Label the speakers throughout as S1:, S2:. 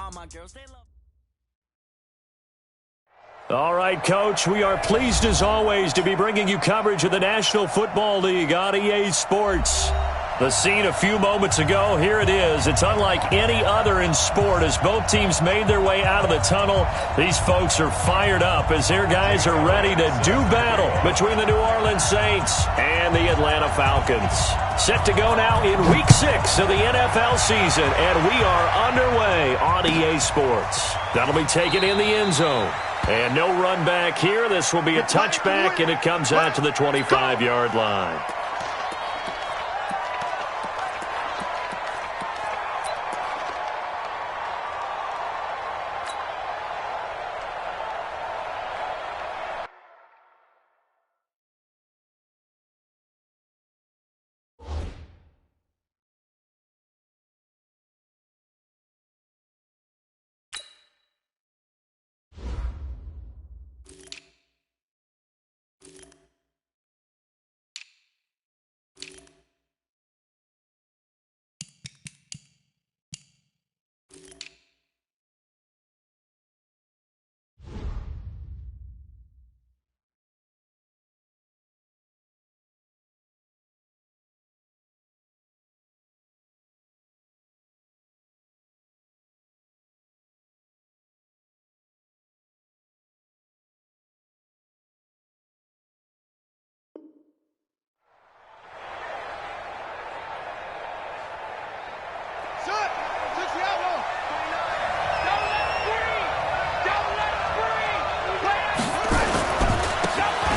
S1: All my girls, they love.
S2: All right, Coach, we are pleased as always to be bringing you coverage of the National Football League on EA Sports. The scene a few moments ago, here it is. It's unlike any other in sport as both teams made their way out of the tunnel. These folks are fired up as their guys are ready to do battle between the New Orleans Saints and the Atlanta Falcons. Set to go now in Week 6 of the NFL season, and we are underway on EA Sports. That'll be taken in the end zone. And no run back here. This will be a touchback, and it comes out to the 25-yard line.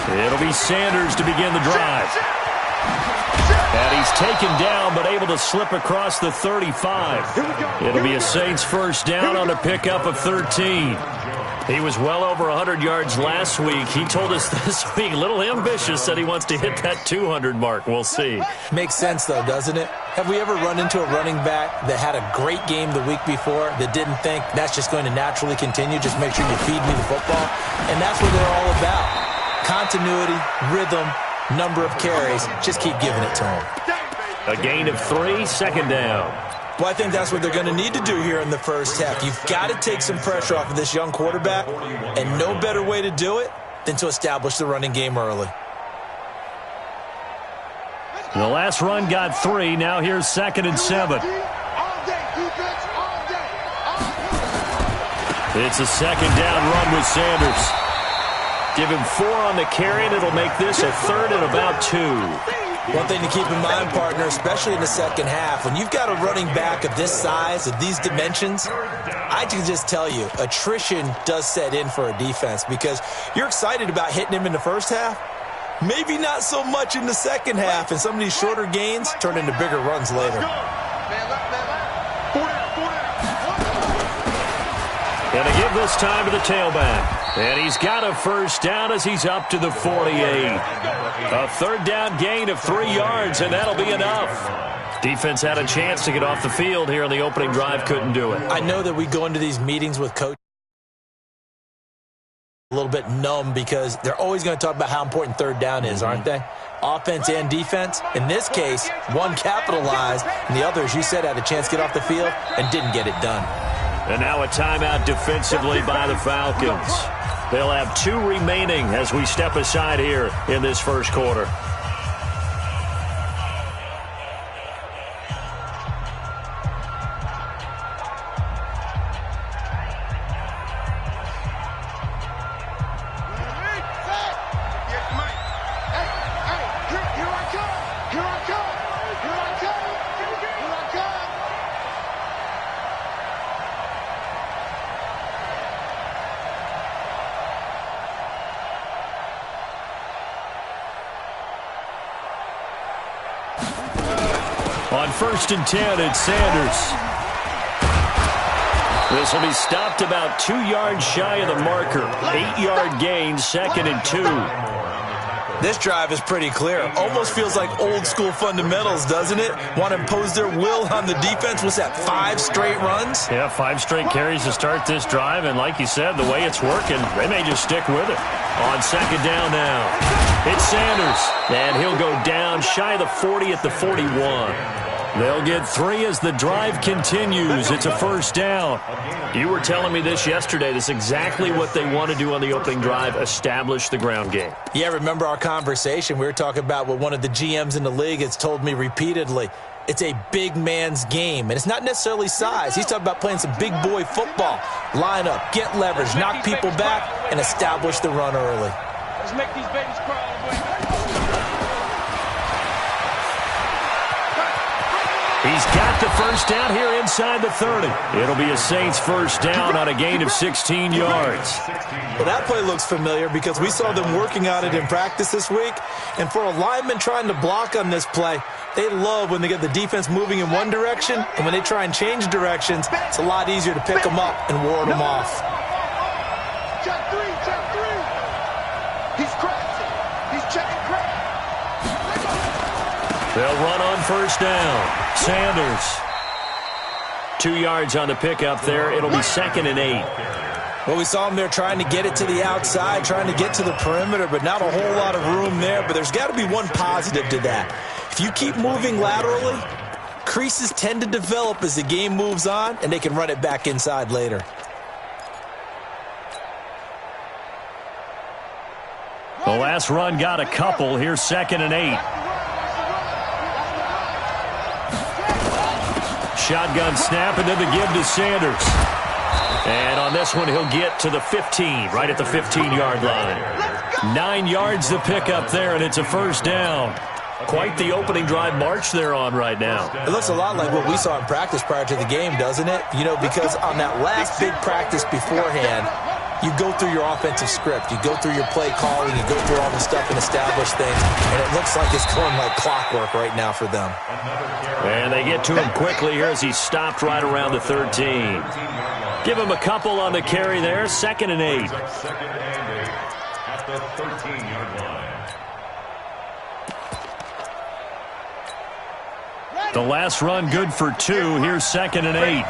S2: It'll be Sanders to begin the drive. And he's taken down but able to slip across the 35. It'll be a Saints first down on a pickup of 13. He was well over 100 yards last week. He told us this week, a little ambitious, said he wants to hit that 200 mark. We'll see.
S3: Makes sense, though, doesn't it? Have we ever run into a running back that had a great game the week before that didn't think that's just going to naturally continue? Just make sure you feed me the football. And that's what they're all about. Continuity, rhythm, number of carries. Just keep giving it to them.
S2: A gain of 3, second down.
S3: Well, I think that's what they're going to need to do here in the first half. You've got to take some pressure off of this young quarterback, and no better way to do it than to establish the running game early.
S2: The last run got 3. Now here's 2nd and 7. It's a second down run with Sanders. Give him 4 on the carry, and it'll make this a 3rd and about 2.
S3: One thing to keep in mind, partner, especially in the second half, when you've got a running back of this size, of these dimensions, I can just tell you, attrition does set in for a defense because you're excited about hitting him in the first half, maybe not so much in the second half, and some of these shorter gains turn into bigger runs later.
S2: And to give this time to the tailback. And he's got a first down as he's up to the 48. A third down gain of 3 yards, and that'll be enough. Defense had a chance to get off the field here in the opening drive, couldn't do it.
S3: I know that we go into these meetings with coaches a little bit numb because they're always going to talk about how important third down is, aren't they? Offense and defense. In this case, one capitalized, and the other, as you said, had a chance to get off the field and didn't get it done.
S2: And now a timeout defensively by the Falcons. They'll have 2 remaining as we step aside here in this first quarter. On 1st and 10, it's Sanders. This will be stopped about 2 yards shy of the marker. 8-yard gain, 2nd and 2.
S3: This drive is pretty clear. Almost feels like old school fundamentals, doesn't it? Want to impose their will on the defense. What's that, 5 straight runs?
S2: Yeah, 5 straight carries to start this drive. And like you said, the way it's working, they may just stick with it. On 2nd down now, it's Sanders. And he'll go down shy of the 40 at the 41. They'll get 3 as the drive continues. It's a first down. You were telling me this yesterday. This is exactly what they want to do on the opening drive, establish the ground game.
S3: Yeah, remember our conversation? We were talking about what one of the GMs in the league has told me repeatedly. It's a big man's game, and it's not necessarily size. He's talking about playing some big boy football. Line up, get leverage, knock people back, and establish the run early.
S1: Let's make these babies cry.
S2: He's got the first down here inside the 30. It'll be a Saints first down on a gain of 16 yards.
S3: Well, that play looks familiar because we saw them working on it in practice this week. And for a lineman trying to block on this play, they love when they get the defense moving in one direction, and when they try and change directions, it's a lot easier to pick them up and ward them off.
S1: Check three. He's crashing. He's checking crack.
S2: They'll run on first down. Sanders. 2 yards on the pickup there. It'll be 2nd and 8.
S3: Well, we saw him there trying to get it to the outside, trying to get to the perimeter, but not a whole lot of room there. But there's got to be one positive to that. If you keep moving laterally, creases tend to develop as the game moves on, and they can run it back inside later.
S2: The last run got a couple. Here's 2nd and 8. Shotgun snap, and then the give to Sanders. And on this one, he'll get to the 15, right at the 15-yard line. 9 yards to pick up there, and it's a first down. Quite the opening drive march they're on right now.
S3: It looks a lot like what we saw in practice prior to the game, doesn't it? You know, because on that last big practice beforehand, you go through your offensive script. You go through your play calling. You go through all the stuff and establish things. And it looks like it's going like clockwork right now for them.
S2: And they get to him quickly here as he's stopped right around the 13. Give him a couple on the carry there. 2nd and 8.
S4: At the 13-yard line.
S2: The last run good for 2. Here's 2nd and 8.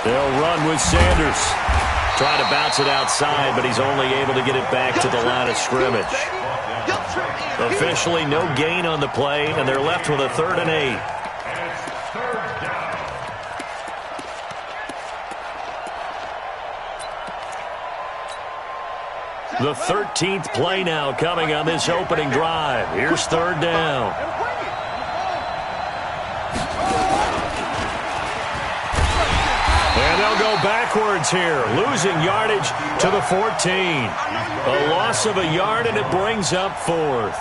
S2: They'll run with Sanders. Trying to bounce it outside, but he's only able to get it back to the line of scrimmage. Officially no gain on the play, and they're left with a 3rd and 8. The 13th play now coming on this opening drive. Here's 3rd down. And they'll go backwards here, losing yardage to the 14. A loss of a yard, and it brings up 4th.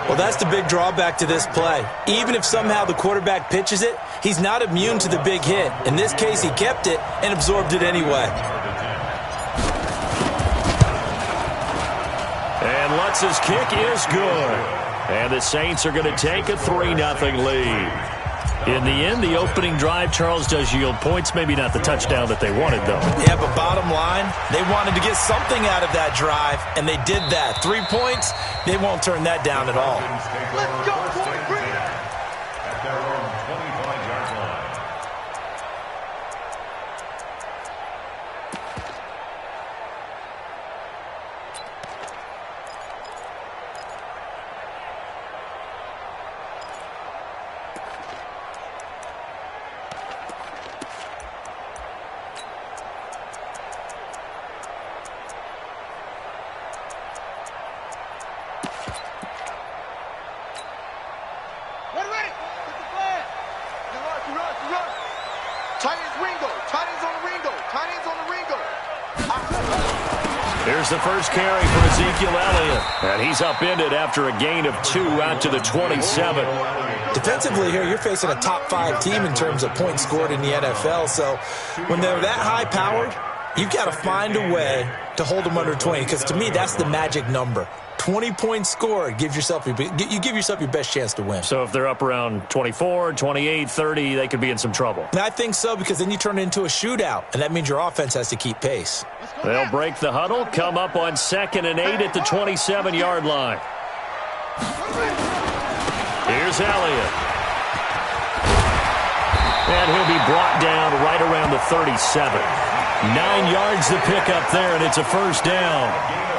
S3: Well, that's the big drawback to this play. Even if somehow the quarterback pitches it, he's not immune to the big hit. In this case, he kept it and absorbed it anyway.
S2: And Lutz's kick is good. And the Saints are going to take a 3-0 lead. In the end, the opening drive, Charles, does yield points. Maybe not the touchdown that they wanted, though.
S3: Yeah, but bottom line, they wanted to get something out of that drive, and they did that. 3 points, they won't turn that down at all.
S1: Let's go, boy, bring it.
S4: At their own 25-yard line.
S2: Here's the first carry for Ezekiel Elliott. And he's upended after a gain of 2 out to the 27.
S3: Defensively here, you're facing a top 5 team in terms of points scored in the NFL. So when they're that high-powered, you've got to find a way to hold them under 20. Because to me, that's the magic number. 20 points scored, you give yourself your best chance to win.
S2: So if they're up around 24, 28, 30, they could be in some trouble.
S3: And I think so, because then you turn it into a shootout, and that means your offense has to keep pace.
S2: They'll break the huddle, come up on 2nd and 8 at the 27-yard line. Here's Elliott. And he'll be brought down right around the 37. 9 yards to pick up there, and it's a first down.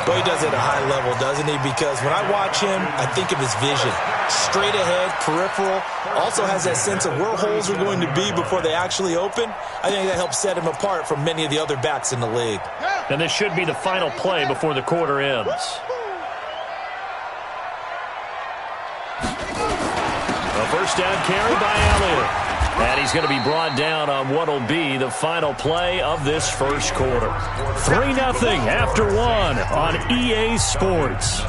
S3: Well, he does it at a high level, doesn't he? Because when I watch him, I think of his vision. Straight ahead, peripheral. Also has that sense of where holes are going to be before they actually open. I think that helps set him apart from many of the other backs in the league.
S2: And this should be the final play before the quarter ends. A first down carry by Elliott. And he's going to be brought down on what will be the final play of this first quarter. 3-0 after 1 on EA Sports.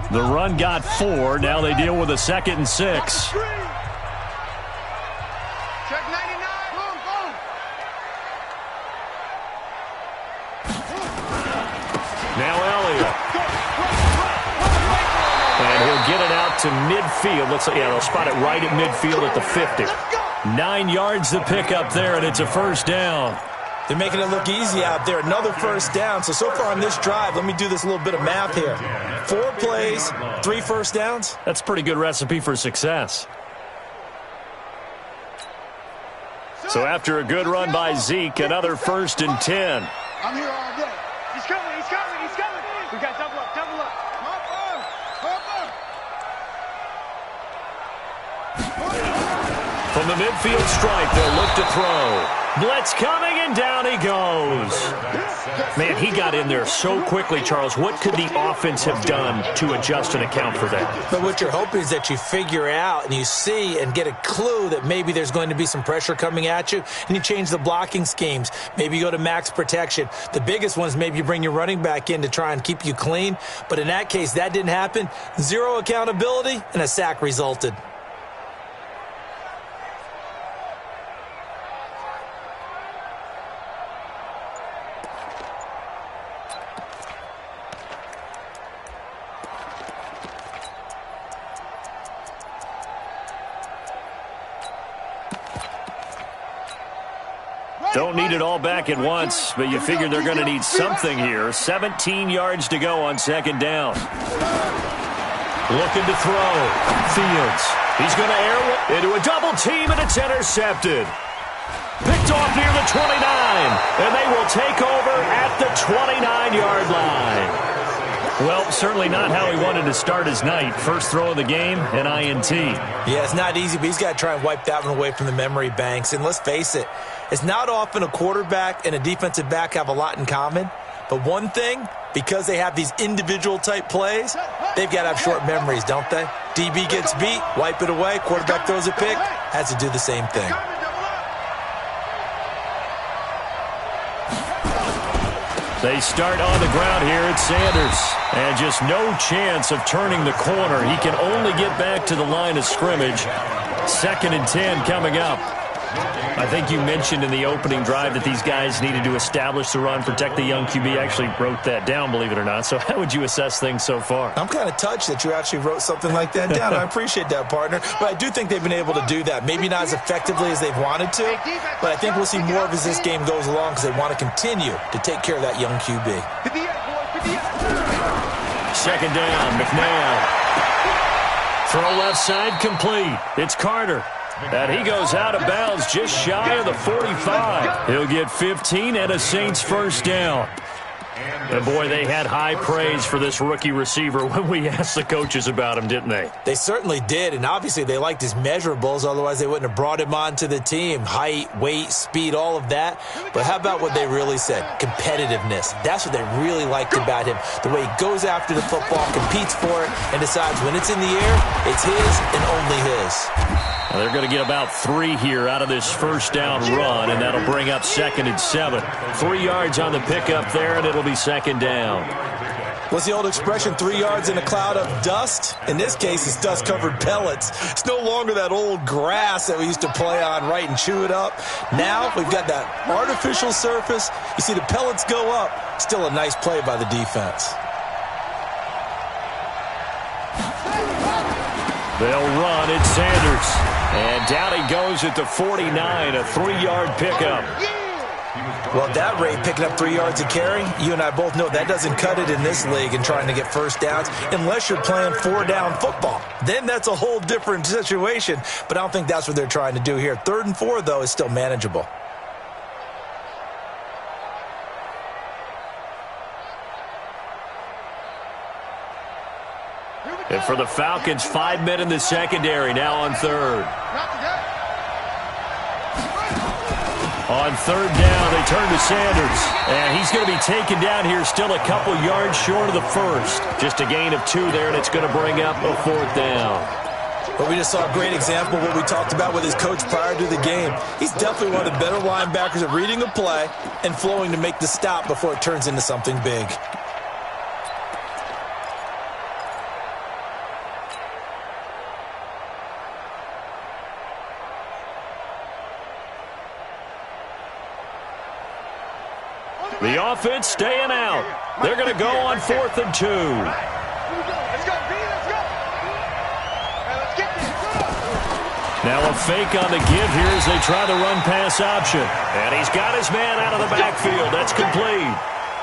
S2: The run got 4. Now they deal with a 2nd and 6.
S1: Check 99. Boom, boom.
S2: Now Elliott. And he'll get it out to midfield. They'll spot it right at midfield at the 50. 9 yards to pick up there, and it's a first down.
S3: They're making it look easy out there. Another first down. So far on this drive, let me do this little bit of math here. 4 plays, 3 first downs.
S2: That's a pretty good recipe for success. So after a good run by Zeke, another 1st and 10.
S1: I'm here all day. He's coming, he's coming, he's coming. We got double up, double up.
S2: From the midfield stripe, they'll look to throw. Blitz coming, and down he goes. Man, he got in there so quickly, Charles. What could the offense have done to adjust and account for that?
S3: But what you're hoping is that you figure out and you see and get a clue that maybe there's going to be some pressure coming at you, and you change the blocking schemes. Maybe you go to max protection. The biggest one is maybe you bring your running back in to try and keep you clean. But in that case, that didn't happen. 0 accountability, and a sack resulted.
S2: Don't need it all back at once, but you figure they're going to need something here. 17 yards to go on 2nd down. Looking to throw. Fields. He's going to air into a double team, and it's intercepted. Picked off near the 29, and they will take over at the 29-yard line. Well, certainly not how he wanted to start his night. First throw of the game, an INT.
S3: Yeah, it's not easy, but he's got to try and wipe that one away from the memory banks. And let's face it, it's not often a quarterback and a defensive back have a lot in common. But one thing, because they have these individual type plays, they've got to have short memories, don't they? DB gets beat, wipe it away, quarterback throws a pick, has to do the same thing.
S2: They start on the ground here at Sanders. And just no chance of turning the corner. He can only get back to the line of scrimmage. 2nd and 10 coming up. I think you mentioned in the opening drive that these guys needed to establish the run, protect the young QB. I actually wrote that down, believe it or not. So how would you assess things so far?
S3: I'm kind of touched that you actually wrote something like that down. I appreciate that, partner. But I do think they've been able to do that. Maybe not as effectively as they've wanted to, but I think we'll see more of as this game goes along because they want to continue to take care of that young QB.
S2: 2nd down, McNair. Throw left side complete. It's Carter. And he goes out of bounds just shy of the 45. He'll get 15 and a Saints first down. And boy, they had high praise for this rookie receiver when we asked the coaches about him, didn't they?
S3: They certainly did, and obviously they liked his measurables, otherwise they wouldn't have brought him onto the team. Height, weight, speed, all of that. But how about what they really said? Competitiveness. That's what they really liked about him. The way he goes after the football, competes for it, and decides when it's in the air, it's his and only his.
S2: Well, they're going to get about 3 here out of this first down run, and that'll bring up 2nd and 7. 3 yards on the pickup there, and it'll be 2nd down.
S3: What's the old expression, 3 yards in a cloud of dust? In this case, it's dust-covered pellets. It's no longer that old grass that we used to play on, right, and chew it up. Now we've got that artificial surface. You see the pellets go up. Still a nice play by the defense.
S2: They'll run at Sanders. And down he goes at the 49, a 3-yard pickup.
S3: Well, at that rate, picking up 3 yards a carry, you and I both know that doesn't cut it in this league and trying to get first downs unless you're playing 4-down football. Then that's a whole different situation, but I don't think that's what they're trying to do here. 3rd and 4, though, is still manageable.
S2: And for the Falcons, 5 men in the secondary, now on 3rd. On 3rd down, they turn to Sanders. And he's going to be taken down here, still a couple yards short of the first. Just a gain of 2 there, and it's going to bring up a 4th down.
S3: Well, we just saw a great example of what we talked about with his coach prior to the game. He's definitely one of the better linebackers at reading a play and flowing to make the stop before it turns into something big.
S2: The offense staying out. They're going to go on 4th and 2.
S1: Let's go, B, let's go. Let's get this.
S2: Now a fake on the give here as they try the run-pass option. And he's got his man out of the backfield. That's complete.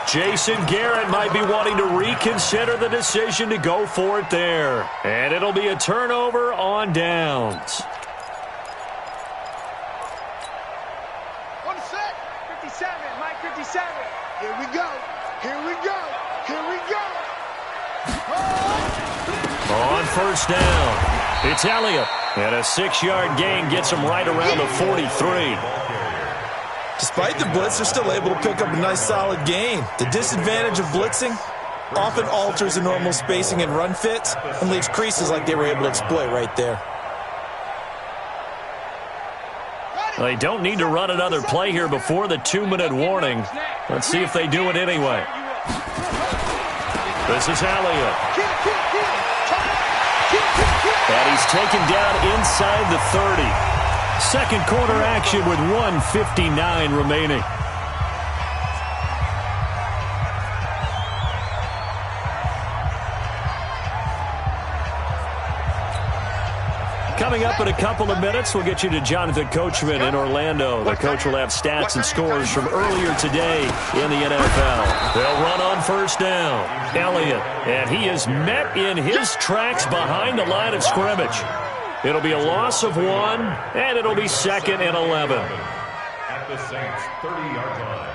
S2: Jason Garrett might be wanting to reconsider the decision to go for it there. And it'll be a turnover on downs.
S1: 1 sec. 57, Mike 57. Here we go. Here we go. Here we go.
S2: On 1st down, it's Elliott. And a 6-yard gain gets him right around the 43.
S3: Despite the blitz, they're still able to pick up a nice solid gain. The disadvantage of blitzing often alters the normal spacing and run fits and leaves creases like they were able to exploit right there.
S2: They don't need to run another play here before the 2-minute warning. Let's see if they do it anyway. This is Elliott. And he's taken down inside the 30. Second quarter action with 1:59 remaining. Coming up in a couple of minutes, we'll get you to Jonathan Coachman in Orlando. The coach will have stats and scores from earlier today in the NFL. They'll run on 1st down. Elliott, and he is met in his tracks behind the line of scrimmage. It'll be a loss of 1, and it'll be 2nd and 11.
S4: At the Saints' 30-yard line.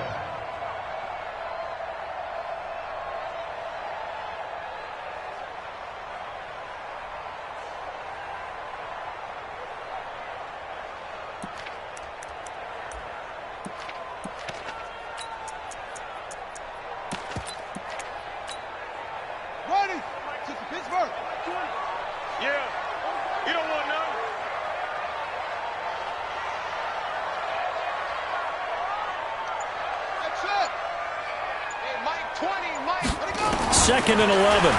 S2: Second and 11.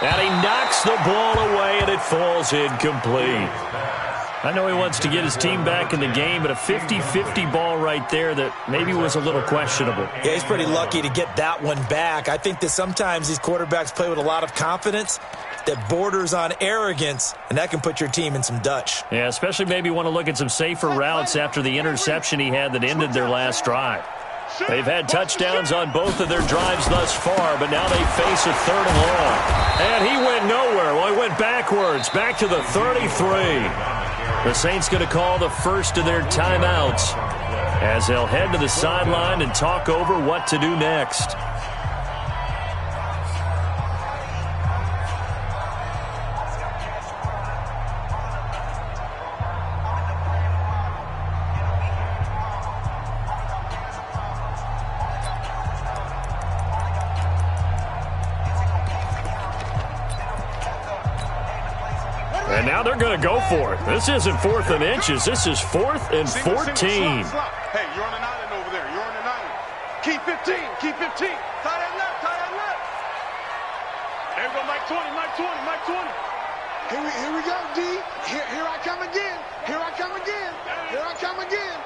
S2: And he knocks the ball away, and it falls incomplete. I know he wants to get his team back in the game, but a 50-50 ball right there that maybe was a little questionable.
S3: Yeah, he's pretty lucky to get that one back. I think that sometimes these quarterbacks play with a lot of confidence that borders on arrogance, and that can put your team in some Dutch.
S2: Yeah, especially maybe want to look at some safer routes after the interception he had that ended their last drive. They've had touchdowns on both of their drives thus far, but now they face a 3rd and long. And he went nowhere. Well, he went backwards, back to the 33. The Saints going to call the first of their timeouts as they'll head to the sideline and talk over what to do next. And now they're going to go for it. This isn't 4th and inches. This is 4th and 14.
S1: Hey, you're on an island over there. You're on an island. Keep 15. Keep 15. Tie that left. Tie that left. There we go, Mike 20. Mike 20. Mike 20. Here we go, D. Here I come again. Here I come again. Here I come again.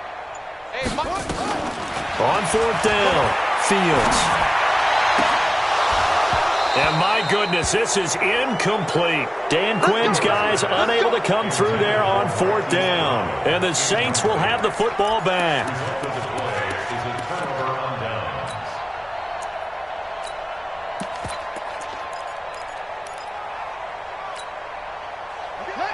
S1: Hey, Mike.
S2: On 4th down, Fields. And my goodness, this is incomplete. Dan Quinn's guys unable to come through there on 4th down. And the Saints will have the football back.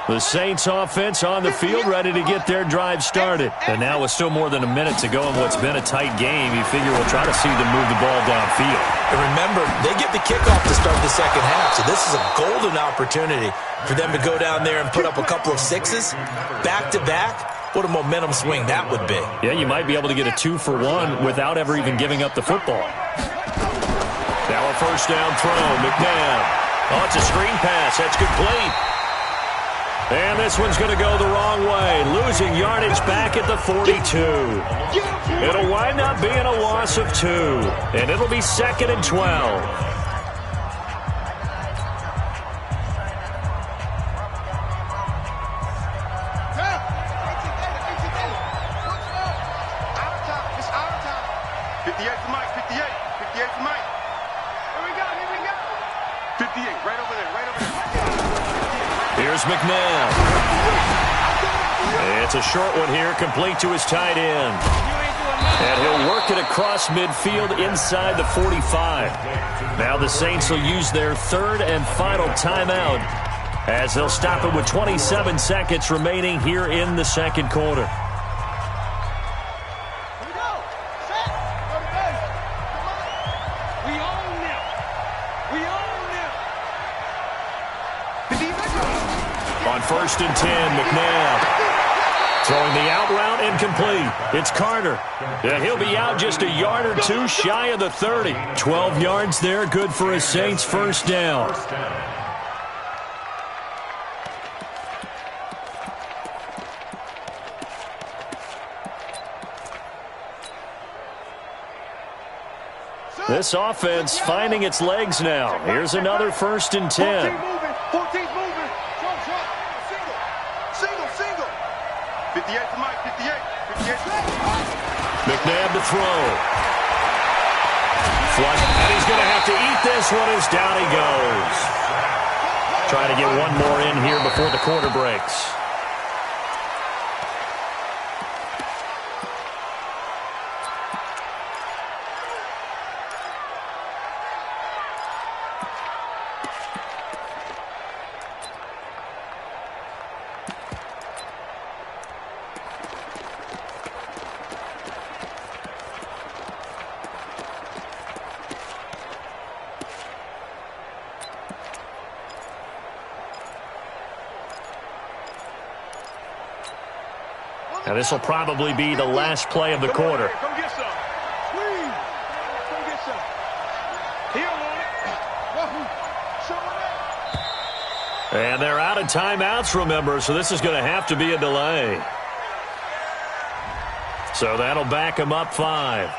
S2: The Saints offense on the field ready to get their drive started. And now with still more than a minute to go in what's been a tight game, you figure we'll try to see them move the ball downfield.
S3: And remember, they get the kickoff to start the second half, so this is a golden opportunity for them to go down there and put up a couple of sixes back-to-back. What a momentum swing that would be.
S2: Yeah, you might be able to get a 2-for-1 without ever even giving up the football. Now a first down throw, McNabb. Oh, it's a screen pass. That's complete. And this one's going to go the wrong way, losing yardage back at the 42. It'll wind up being a loss of 2, and it'll be 2nd and 12. Here's McNabb. It's a short one here, complete to his tight end. And he'll work it across midfield inside the 45. Now the Saints will use their 3rd and final timeout as they'll stop it with 27 seconds remaining here in the second quarter. On 1st and 10, McNabb throwing the out route incomplete. It's Carter. And he'll be out just a yard or 2 shy of the 30. 12 yards there, good for a Saints first down. This offense finding its legs now. Here's another 1st and 10.
S1: 14 moving. Single. 58 to Mike, 58.
S2: McNabb to throw. Flush, and he's going to have to eat this one as down he goes. Trying to get one more in here before the quarter breaks. Now this will probably be the last play of the quarter.
S1: Come get some. Come get some. Here,
S2: And they're out of timeouts, remember, so this is going to have to be a delay. So that'll back them up 5.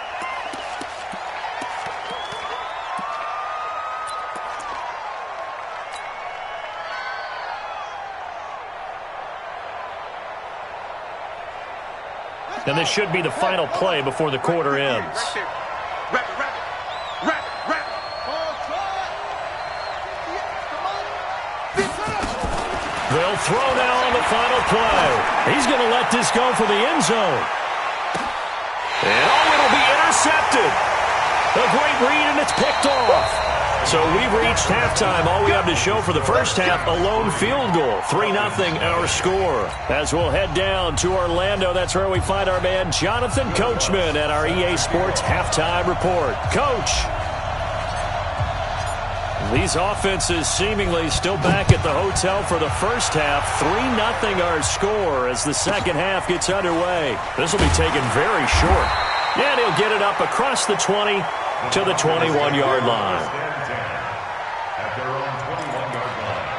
S2: And this should be the final play before the quarter ends. They'll throw now on the final play. He's going to let this go for the end zone. And it'll be intercepted. A great read, and it's picked off. So we've reached halftime. All we have to show for the first half, a lone field goal. 3-0 our score. As we'll head down to Orlando, that's where we find our man Jonathan Coachman at our EA Sports Halftime Report. Coach. These offenses seemingly still back at the hotel for the first half. 3-0 our score as the second half gets underway. This will be taken very short. And he'll get it up across the 20 to the 21-yard line.
S4: At their own 21-yard line.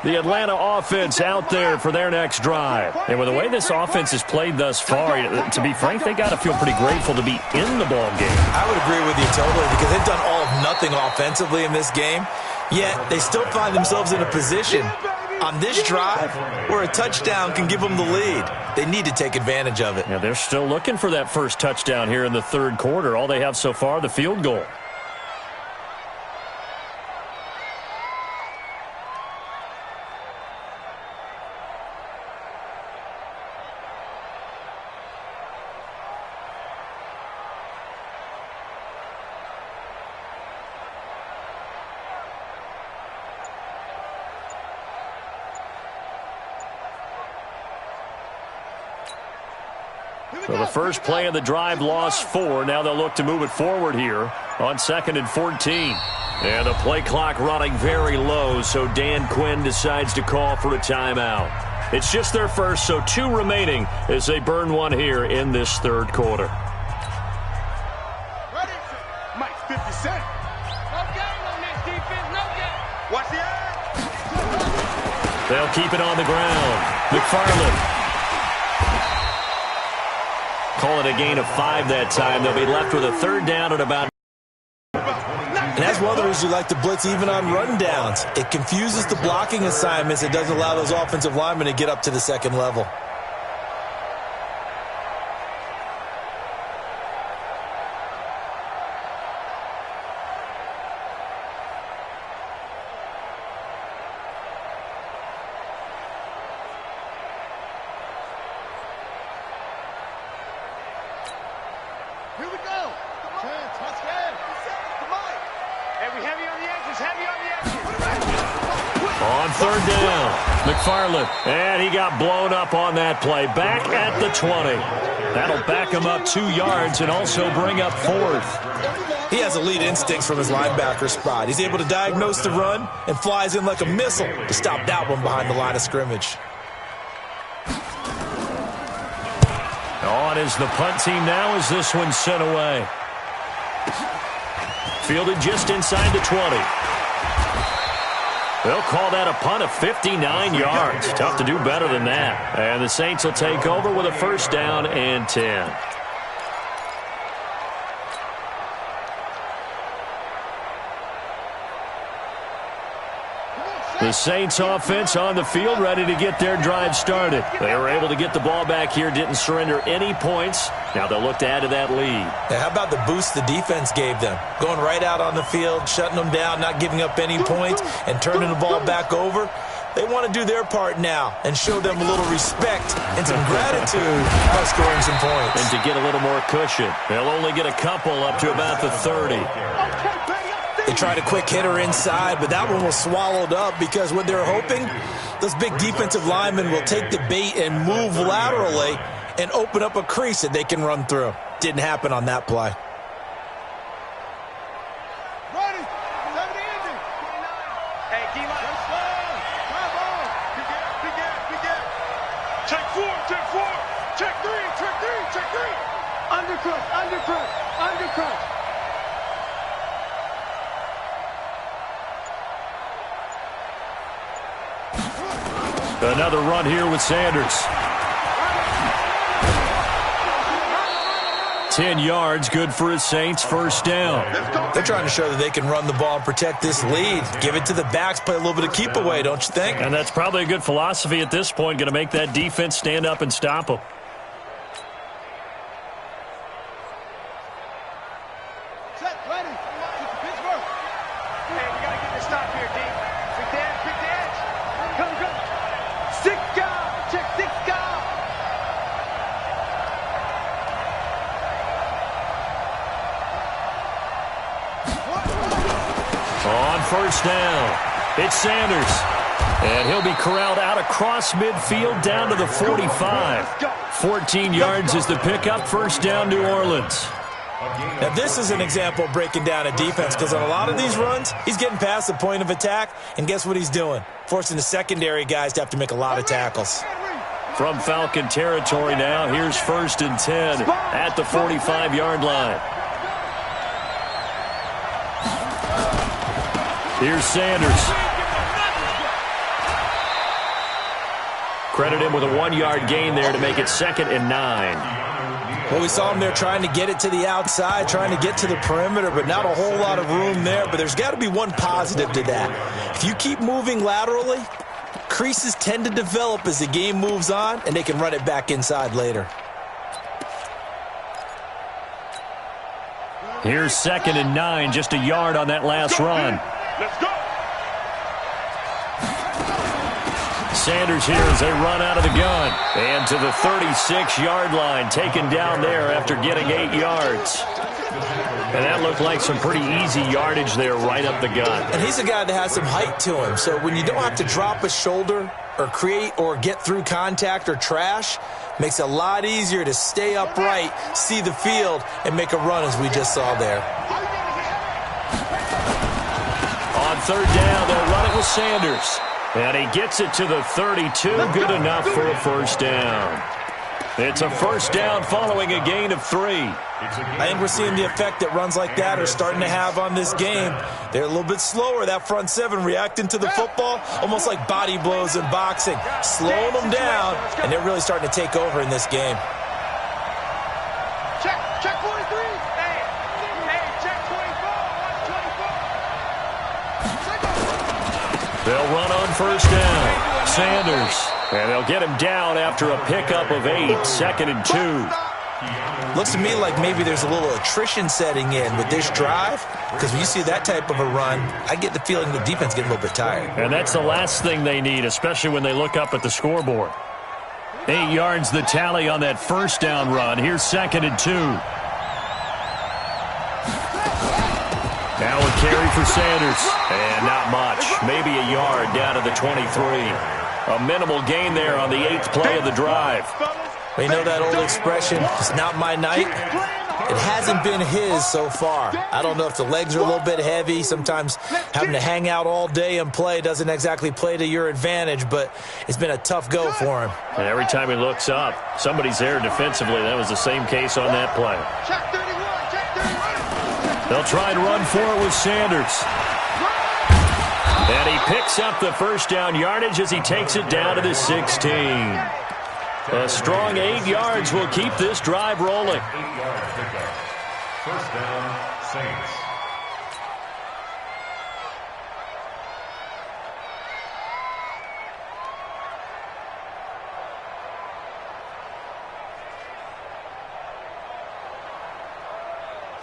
S2: The Atlanta offense out there for their next drive. And with the way this offense has played thus far, to be frank, they got to feel pretty grateful to be in the ball game.
S3: I would agree with you totally because they've done all of nothing offensively in this game, yet they still find themselves in a position on this drive where a touchdown can give them the lead. They need to take advantage of it.
S2: Yeah, they're still looking for that first touchdown here in the third quarter. All they have so far, the field goal. So the first play of the drive lost 4. Now they'll look to move it forward here on 2nd and 14. And the play clock running very low, so Dan Quinn decides to call for a timeout. It's just their first, so 2 remaining as they burn one here in this third quarter.
S1: Ready? Mike, 50 Cent. No game on this defense, no game. Watch the eye.
S2: They'll keep it on the ground. McFarland. Call it a gain of 5 that time. They'll be left with a third down at about.
S3: And that's one of the reasons you like to blitz even on run downs. It confuses the blocking assignments. It doesn't allow those offensive linemen to get up to the second level.
S1: Here we go. Touchdown. Heavy on the edges, heavy on the edges.
S2: On third down, McFarland. And he got blown up on that play. Back at the 20. That'll back him up 2 yards and also bring up 4th.
S3: He has elite instincts from his linebacker spot. He's able to diagnose the run and flies in like a missile to stop that one behind the line of scrimmage.
S2: On is the punt team now as this one's sent away. Fielded just inside the 20. They'll call that a punt of 59 yards. Tough to do better than that. And the Saints will take over with a first down and 10. The Saints offense on the field ready to get their drive started. They were able to get the ball back here, didn't surrender any points. Now they'll look to add to that lead.
S3: Now, how about the boost the defense gave them? Going right out on the field, shutting them down, not giving up any points, and turning the ball back over. They want to do their part now and show them a little respect and some gratitude by scoring some points.
S2: And to get a little more cushion, they'll only get a couple up to about the 30.
S3: They tried a quick hitter inside, but that one was swallowed up because what they're hoping, those big defensive linemen will take the bait and move laterally and open up a crease that they can run through. Didn't happen on that play.
S1: Ready. Hey, D-line. Big gap. Check 4. Check 3. Undercut.
S2: Another run here with Sanders. 10 yards, good for his Saints, first down.
S3: They're trying to show that they can run the ball and protect this lead. Give it to the backs, play a little bit of keep away, don't you think?
S2: And that's probably a good philosophy at this point, going to make that defense stand up and stop them.
S1: Set, ready. Pittsburgh. Hey, we got to get this stop here, D. Pick the edge. Come. 6 guys. Check 6 guys.
S2: On first down, it's Sanders. And he'll be corralled out across midfield down to the 45. 14 yards is the pickup, first down New Orleans.
S3: Now, this is an example of breaking down a defense because on a lot of these runs, he's getting past the point of attack, and guess what he's doing? Forcing the secondary guys to have to make a lot of tackles.
S2: From Falcon territory now, here's first and 10 at the 45-yard line. Here's Sanders. Credit him with a 1-yard gain there to make it 2nd and 9.
S3: Well, we saw him there trying to get it to the outside, trying to get to the perimeter, but not a whole lot of room there. But there's got to be one positive to that. If you keep moving laterally, creases tend to develop as the game moves on, and they can run it back inside later.
S2: Here's 2nd and 9, just a yard on that last run.
S1: Let's go.
S2: Sanders here as they run out of the gun. And to the 36-yard line, taken down there after getting 8 yards. And that looked like some pretty easy yardage there right up the gut.
S3: And he's a guy that has some height to him, so when you don't have to drop a shoulder or create or get through contact or trash, makes it a lot easier to stay upright, see the field, and make a run as we just saw there.
S2: On 3rd down, they'll run it with Sanders. And he gets it to the 32, good enough for a 1st down. It's a 1st down following a gain of 3.
S3: I think we're seeing the effect that runs like that are starting to have on this game. They're a little bit slower, that front 7, reacting to the football, almost like body blows in boxing, slowing them down, and they're really starting to take over in this game.
S1: Check 43. Hey, check 24.
S2: They'll run on 1st down. Sanders. And they'll get him down after a pickup of 8, 2nd and 2.
S3: Looks to me like maybe there's a little attrition setting in with this drive, because when you see that type of a run, I get the feeling the defense getting a little bit tired.
S2: And that's the last thing they need, especially when they look up at the scoreboard. 8 yards the tally on that 1st down run. Here's 2nd and 2. Now a carry for Sanders. And not much. Maybe a yard down to the 23. A minimal gain there on the 8th play of the drive.
S3: Well, you know that old expression, it's not my night? It hasn't been his so far. I don't know if the legs are a little bit heavy. Sometimes having to hang out all day and play doesn't exactly play to your advantage, but it's been a tough go for him.
S2: And every time he looks up, somebody's there defensively. That was the same case on that play. They'll try and run for it with Sanders. And he picks up the 1st down yardage as he takes it down to the 16. A strong 8 yards will keep this drive rolling.
S4: 8-yard pickup. 1st down, Saints.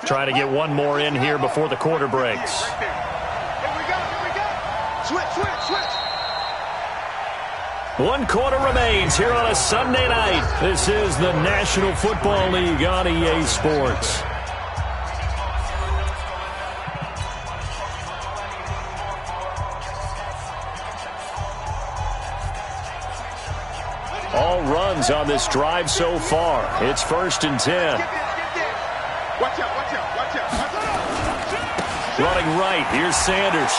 S2: Try to get one more in here before the quarter breaks.
S1: Here we go. Switch.
S2: 1 quarter remains here on a Sunday night. This is the National Football League on EA Sports. All runs on this drive so far. It's 1st and 10.
S1: Watch out.
S2: Running right, here's Sanders.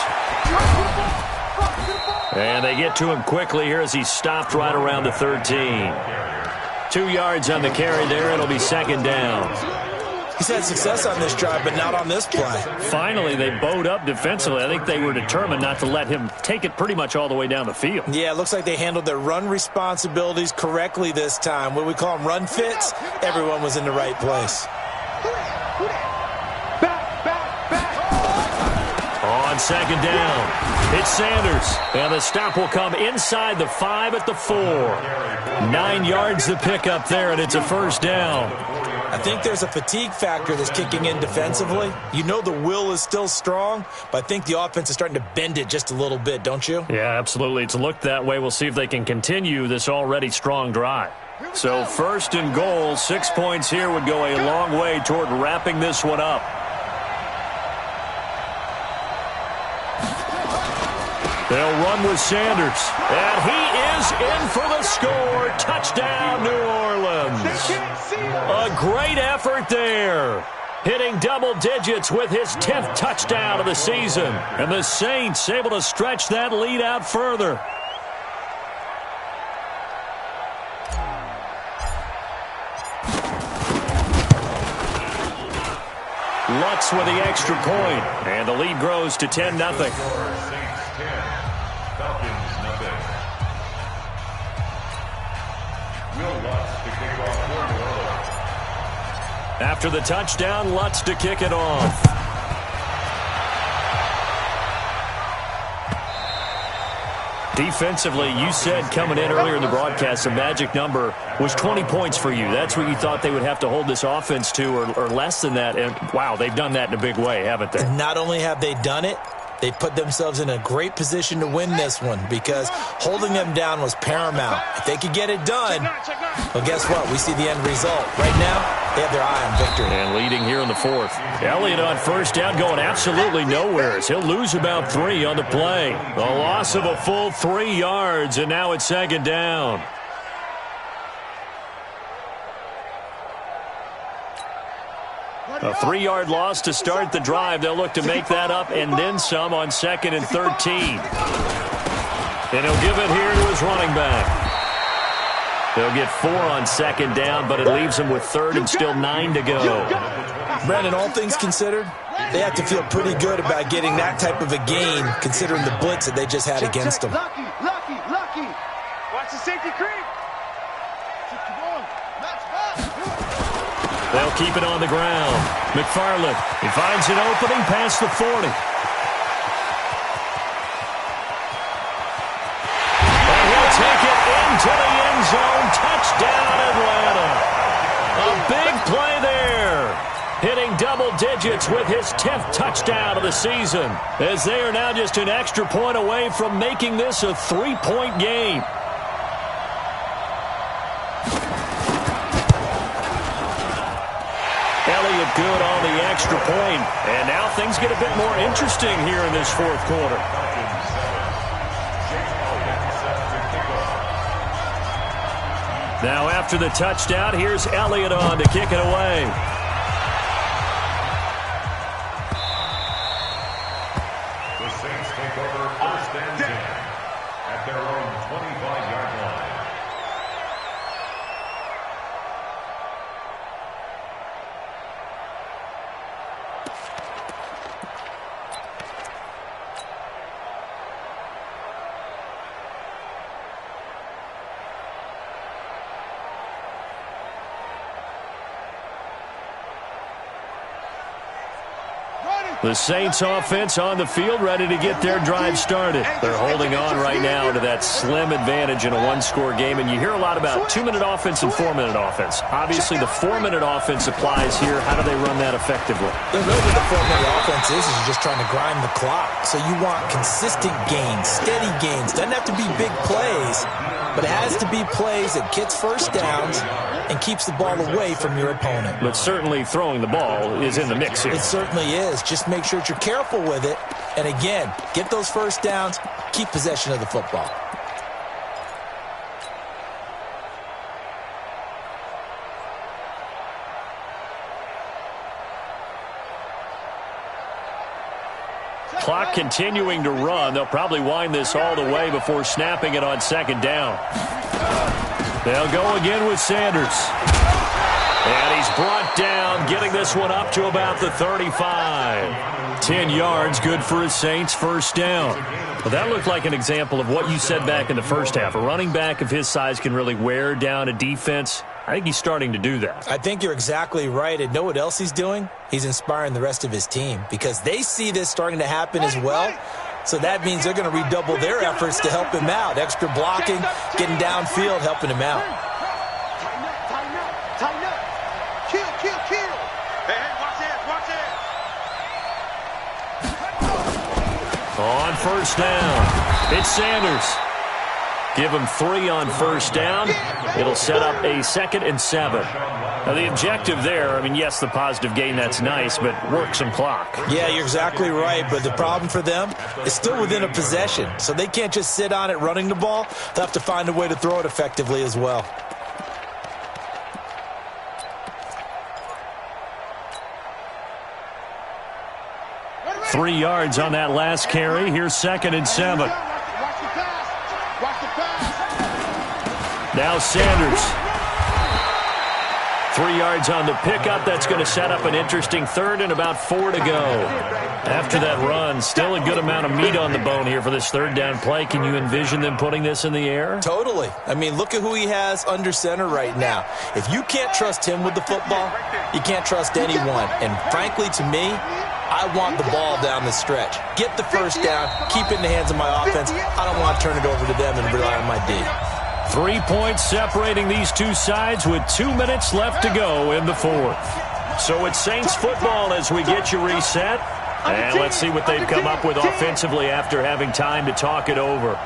S2: And they get to him quickly here as he's stopped right around the 13. 2 yards on the carry there. It'll be 2nd down.
S3: He's had success on this drive, but not on this play.
S2: Finally, they bowed up defensively. I think they were determined not to let him take it pretty much all the way down the field.
S3: Yeah, it looks like they handled their run responsibilities correctly this time. What we call them run fits, everyone was in the right place.
S2: On 2nd down, it's Sanders. And the stop will come inside the 5 at the 4. 9 yards to pick up there, and it's a 1st down.
S3: I think there's a fatigue factor that's kicking in defensively. You know the will is still strong, but I think the offense is starting to bend it just a little bit, don't you?
S2: Yeah, absolutely. It's looked that way. We'll see if they can continue this already strong drive. So 1st and goal, 6 points here would go a long way toward wrapping this one up. They'll run with Sanders. And he is in for the score. Touchdown, New Orleans. A great effort there. Hitting double digits with his 10th touchdown of the season. And the Saints able to stretch that lead out further. Lutz with the extra point. And the lead grows to 10-0. After the touchdown, Lutz to kick it off. Defensively, you said coming in earlier in the broadcast, the magic number was 20 points for you. That's what you thought they would have to hold this offense to, or less than that. And, wow, they've done that in a big way, haven't they?
S3: Not only have they done it, they put themselves in a great position to win this one because holding them down was paramount. If they could get it done, well, guess what? We see the end result. Right now, they have their eye on victory.
S2: And leading here in the fourth. Elliott on first down going absolutely nowhere. He'll lose about 3 on the play. A loss of a full 3 yards, and now it's second down. A 3-yard loss to start the drive. They'll look to make that up and then some on 2nd and 13. And he'll give it here to his running back. They'll get 4 on 2nd down, but it leaves them with 3rd and still 9 to go.
S3: Brandon, all things considered, they have to feel pretty good about getting that type of a gain considering the blitz that they just had against them.
S1: Lucky. Watch the safety creep.
S2: They'll keep it on the ground. McFarland, he finds an opening past the 40. And he'll take it into the end zone. Touchdown, Atlanta. A big play there. Hitting double digits with his 10th touchdown of the season, as they are now just an extra point away from making this a 3-point game. Elliott good on the extra point. And now things get a bit more interesting here in this fourth quarter. Now after the touchdown, here's Elliott on to kick it away.
S4: The Saints take over 1st and 10 at their own 25-yard line.
S2: The Saints offense on the field, ready to get their drive started. They're holding on right now to that slim advantage in a one-score game, and you hear a lot about 2-minute offense and 4-minute offense. Obviously, the 4-minute offense applies here. How do they run that effectively?
S3: Yeah, really what the 4-minute offense is just trying to grind the clock. So you want consistent gains, steady gains. Doesn't have to be big plays, but it has to be plays that gets first downs and keeps the ball away from your opponent.
S2: But certainly throwing the ball is in the mix here.
S3: It certainly is. Just make sure that you're careful with it. And again, get those first downs, keep possession of the football.
S2: Clock continuing to run. They'll probably wind this all the way before snapping it on 2nd down. They'll go again with Sanders. And he's brought down, getting this one up to about the 35. 10 yards, good for his Saints, first down. Well, that looked like an example of what you said back in the first half. A running back of his size can really wear down a defense. I think he's starting to do that.
S3: I think you're exactly right. And know what else he's doing? He's inspiring the rest of his team because they see this starting to happen as well. So that means they're going to redouble their efforts to help him out. Extra blocking, getting downfield, helping him out.
S1: Tighten up. Kill. Hey, watch it.
S2: On first down, it's Sanders. Give him 3 on first down. It'll set up a 2nd and 7. Now, the objective there, I mean, yes, the positive gain, that's nice, but work some clock.
S3: Yeah, you're exactly right, but the problem for them is still within a possession, so they can't just sit on it running the ball. They'll have to find a way to throw it effectively as well.
S2: Three yards on that last carry. Here's 2nd and 7. Now Sanders. 3 yards on the pickup. That's going to set up an interesting third and about 4 to go. After that run, still a good amount of meat on the bone here for this third down play. Can you envision them putting this in the air?
S3: Totally. I mean, look at who he has under center right now. If you can't trust him with the football, you can't trust anyone. And frankly, to me, I want the ball down the stretch. Get the first down, keep it in the hands of my offense. I don't want to turn it over to them and rely on my D.
S2: 3 points separating these two sides with 2 minutes left to go in the fourth. So it's Saints football as we get you reset. And let's see what they've come up with offensively after having time to talk it over.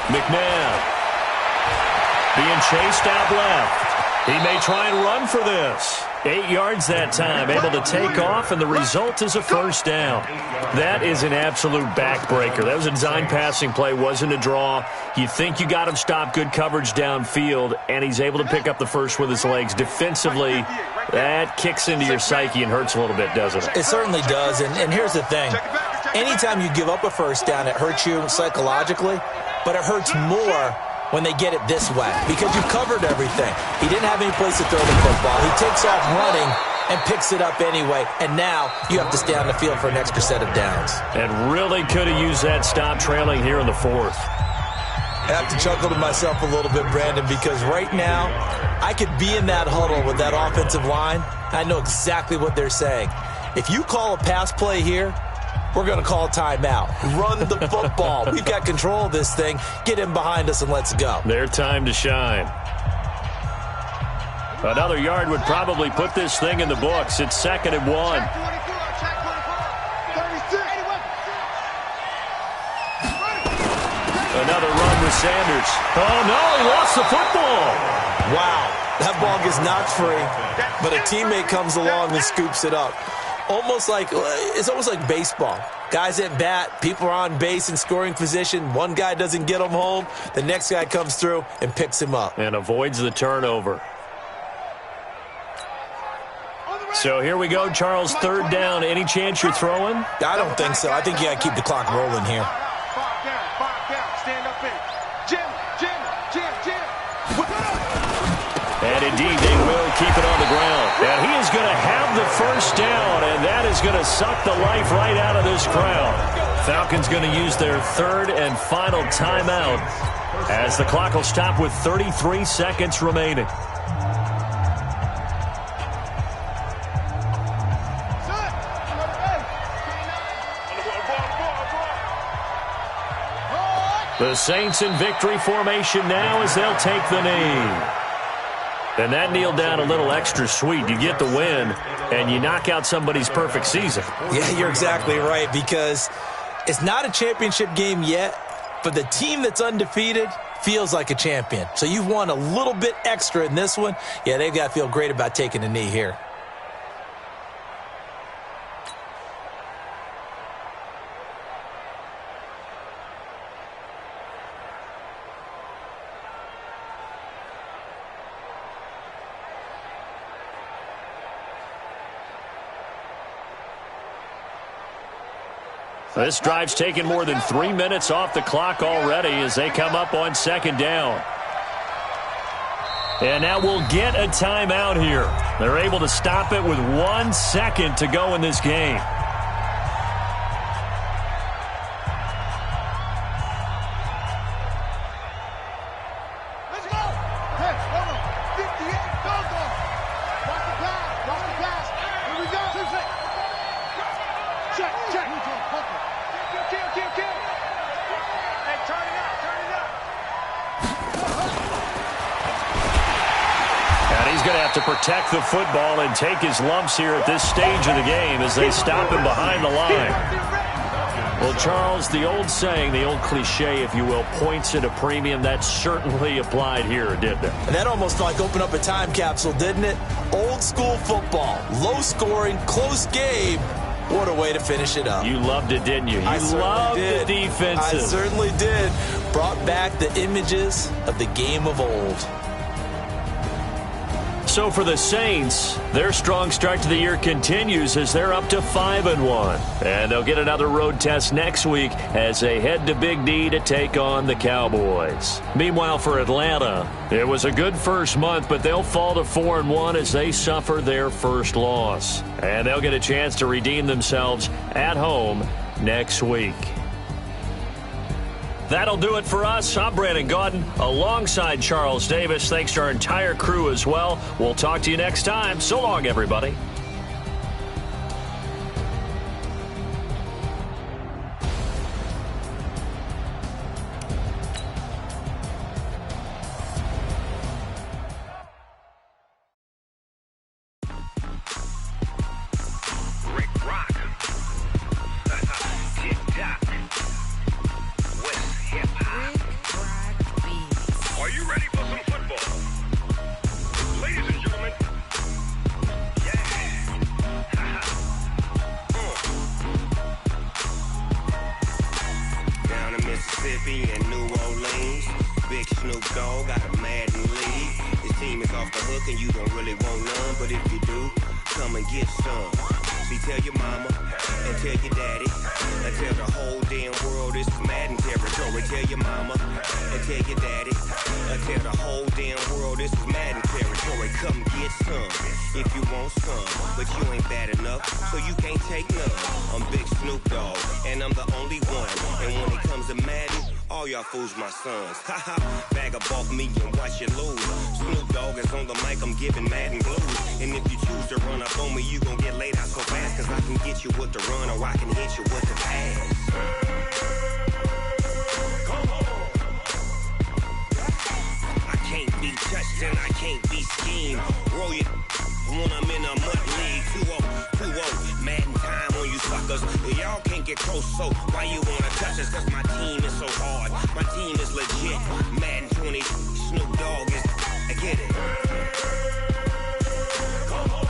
S2: McNabb being chased out left. He may try and run for this. 8 yards that time, able to take off, and the result is a first down. That is an absolute backbreaker. That was a design passing play, wasn't a draw. You think you got him stopped, good coverage downfield, and he's able to pick up the first with his legs. Defensively, that kicks into your psyche and hurts a little bit, doesn't it?
S3: It certainly does, and here's the thing. Anytime you give up a first down, it hurts you psychologically, but it hurts more when they get it this way because you've covered everything. He didn't have any place to throw the football. He takes off running and picks it up anyway, and now you have to stay on the field for an extra set of downs.
S2: And really could have used that stop trailing here in the fourth.
S3: I have to chuckle to myself a little bit, Brandon, because right now I could be in that huddle with that offensive line. I know exactly what they're saying. If you call a pass play here, we're going to call a timeout. Run the football. We've got control of this thing. Get him behind us and let's go.
S2: Their time to shine. Another yard would probably put this thing in the books. It's 2nd and 1. Another run with Sanders. Oh, no, he lost the football.
S3: Wow, that ball gets knocked free, but a teammate comes along and scoops it up. It's almost like baseball. Guys at bat, people are on base in scoring position. One guy doesn't get him home. The next guy comes through and picks him up.
S2: And avoids the turnover. So here we go, Charles, 3rd down. Any chance you're throwing?
S3: I don't think so. I think you got to keep the clock rolling here.
S1: 5 down, stand up in. Jim.
S2: And indeed, they will keep it on the ground. And he is going to have the first down, and that is going to suck the life right out of this crowd. Falcons going to use their 3rd and final timeout as the clock will stop with 33 seconds remaining. The Saints in victory formation now as they'll take the knee. And that kneel down a little extra sweet. You get the win, and you knock out somebody's perfect season.
S3: Yeah, you're exactly right, because it's not a championship game yet, but the team that's undefeated feels like a champion. So you've won a little bit extra in this one. Yeah, they've got to feel great about taking a knee here.
S2: This drive's taken more than 3 minutes off the clock already as they come up on 2nd down. And now we'll get a timeout here. They're able to stop it with 1 second to go in this game. To protect the football and take his lumps here at this stage of the game as they stop him behind the line. Well, Charles, the old saying, the old cliche, if you will, points at a premium, that certainly applied here, didn't it?
S3: And that almost like opened up a time capsule, didn't it? Old school football, low scoring, close game. What a way to finish it up.
S2: You loved it, didn't you? You loved the defenses.
S3: I certainly did. Brought back the images of the game of old.
S2: So for the Saints, their strong start to the year continues as they're up to 5-1. And they'll get another road test next week as they head to Big D to take on the Cowboys. Meanwhile, for Atlanta, it was a good first month, but they'll fall to 4-1 as they suffer their first loss. And they'll get a chance to redeem themselves at home next week. That'll do it for us. I'm Brandon Gaudin alongside Charles Davis. Thanks to our entire crew as well. We'll talk to you next time. So long, everybody.
S5: Fools my sons. Bag up off me and watch you lose. Snoop Dogg is on the mic, I'm giving Madden blues. And if you choose to run up on me, you gon' get laid out so fast. Cause I can get you with the run or I can hit you with the pass. Come on. I can't be touched and I can't be schemed. Roll you when I'm in a mud league. 2-0, Madden time on you suckers. Y'all can't get close, so why you wanna touch us? Cause my team is so hard. My team is legit. Madden 20, Snoop Dogg is. I get it. Come on.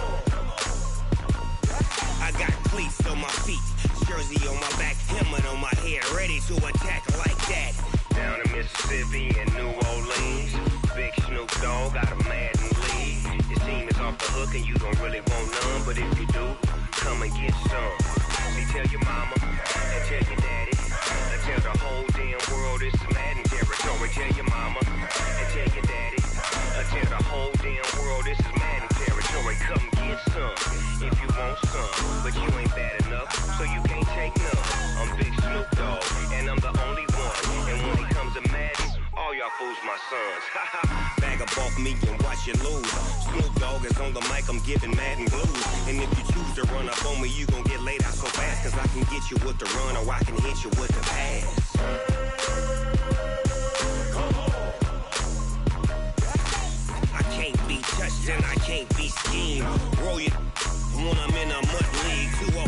S5: I got cleats on my feet, jersey on my back, helmet on my head, ready to attack like that. Down in Mississippi and New Orleans, big Snoop Dogg got a Madden league. Your team is off the hook and you don't really want none, but if you do, come and get some. See, tell your mama and tell your daddy. Tell the whole damn world it's Madden territory. Tell your mama and tell your daddy. Tell the whole damn world this is Madden territory. Come get some if you want some, but you ain't bad enough, so you can't take none. I'm Big Snoop Dogg, and I'm the only one. And when it comes to Madden, all y'all fools my sons. Bag up off me and watch you lose. Snoop Dogg is on the mic, I'm giving Madden blues. And if you choose to run up on me, you gon' get laid out so fast. Cause I can get you with the run or I can hit you with the pass. Come on. I can't be touched and I can't be schemed. Roll you when I'm in a mud league. 2-0,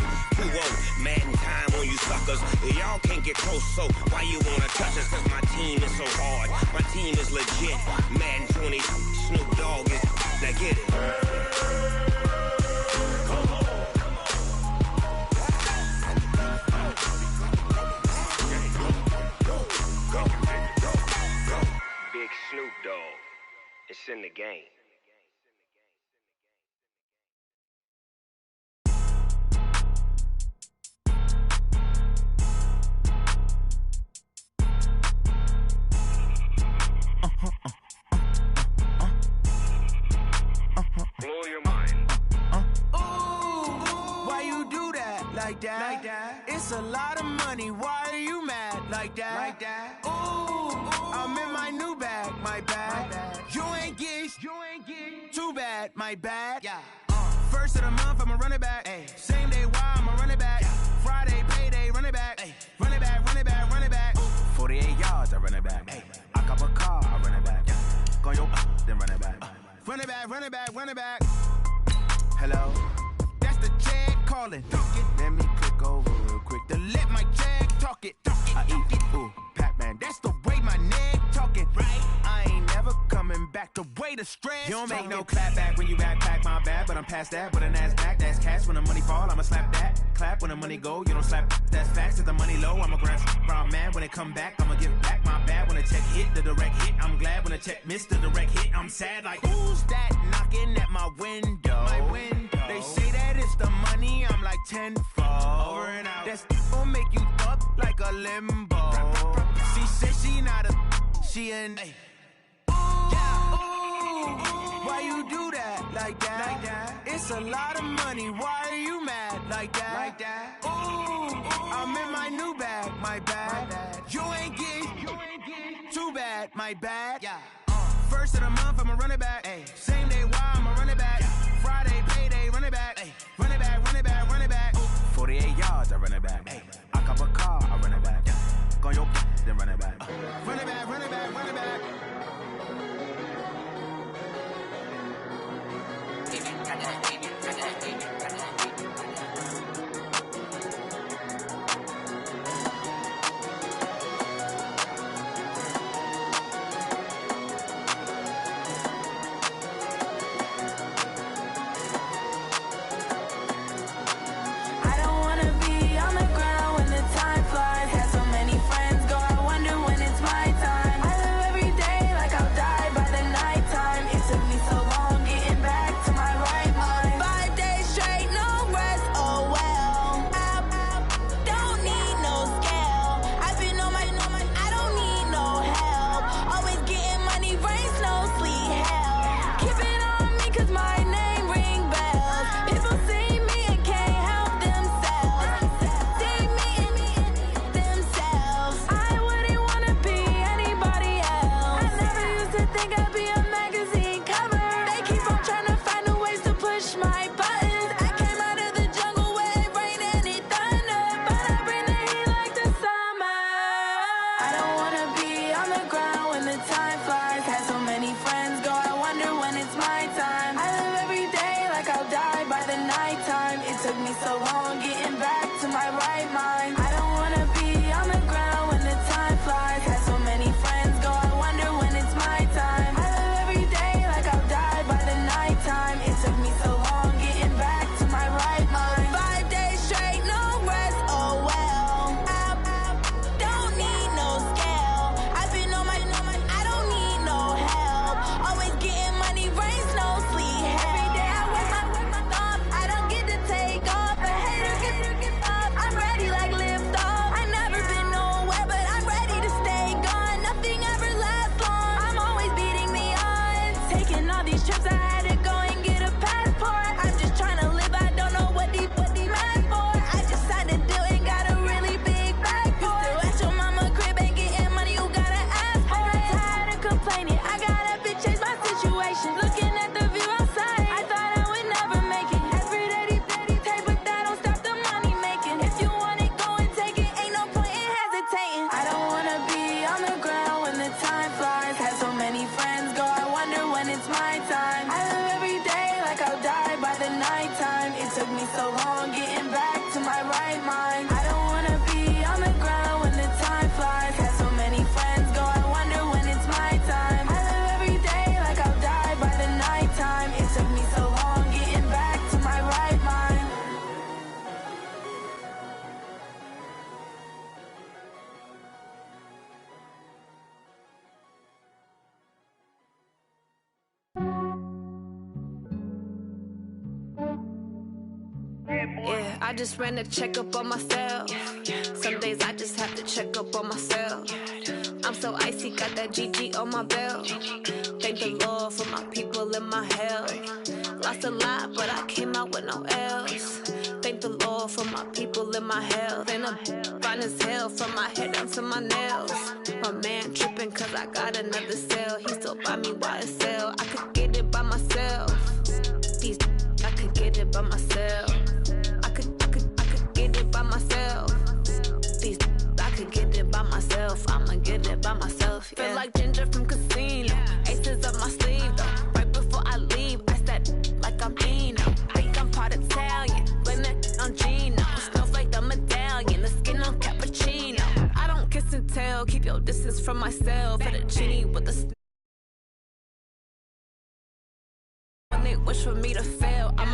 S5: Madden time on you suckers. Y'all can't get close, so why you wanna touch us? Cause my team is so hard. My team is legit. Madden 20, Snoop Dogg is. Now get it. Big Snoop Dogg. It's in the game. Blow your mind.
S6: Ooh, why you do that? Like that? It's a lot of money. Why are you mad? Like that? Ooh, I'm in my new bag. My bad. You ain't get too bad. My bad. Yeah. First of the month, I'ma run it back. Ay. Same day, why I'ma run it back. Yeah. Friday, payday, run it back. Ay. Run it back, run it back, run it back. 48 yards, I run it back. Ay. I cop a car, I run it back. Yeah. Go yo, then run it back. Run it back, run it back, run it back. Hello? That's the jag calling. Let me click over real quick to let my jag talk it. I eat it, ooh, Pac-Man. That's the way my neck talking. Right? I ain't never coming back. The way the stress. You don't make no clap back when you backpack my bad, but I'm past that. With a NASDAQ, that's cash. When the money fall, I'ma slap that. Clap when the money go, you don't slap. That's facts. If the money low, I'ma grab brown man when it come back, I'ma give back my bad. When a check hit, the direct hit, I'm glad. When a check missed, the direct hit, I'm sad. Like, who's that knocking at my window? They say that it's the money, I'm like tenfold. Over and out. That's gon' make you up like a limbo. She said she not a, she an. Why you do that like that? It's a lot of money. Why are you mad like that? Ooh, I'm in my new bag, my bad. You ain't getting too bad, my bad. First of the month, I'ma run it back. Same day, why I'ma run it back. Friday, payday, run it back. Run it back, run it back, run it back. 48 yards, I run it back. I cop a car, I run it back. Go on your then run it back. Run it back, run it back, run it back.
S7: Yeah, I just ran a checkup on myself. Some days I just have to check up on myself. I'm so icy, got that GG on my belt. Thank the Lord for my people and my health. Lost a lot, but I came out with no L's. Thank the Lord for my people and my health. And I'm fine as hell from my head down to my nails. My man tripping cause I got another cell. He still buy me YSL. I could get it by myself. These I could get it by myself. I could get it by myself. These I could get it by myself. I'ma get it by myself. Yeah. Feel like Ginger from Casino. Aces up my sleeve though. Right before I leave, I said like I'm Eno. Think I'm part Italian. Blame that on Gino. Snowflake the medallion. The skin on cappuccino. I don't kiss and tell. Keep your distance from myself. At a genie with the. When they wish for me to fail, I'm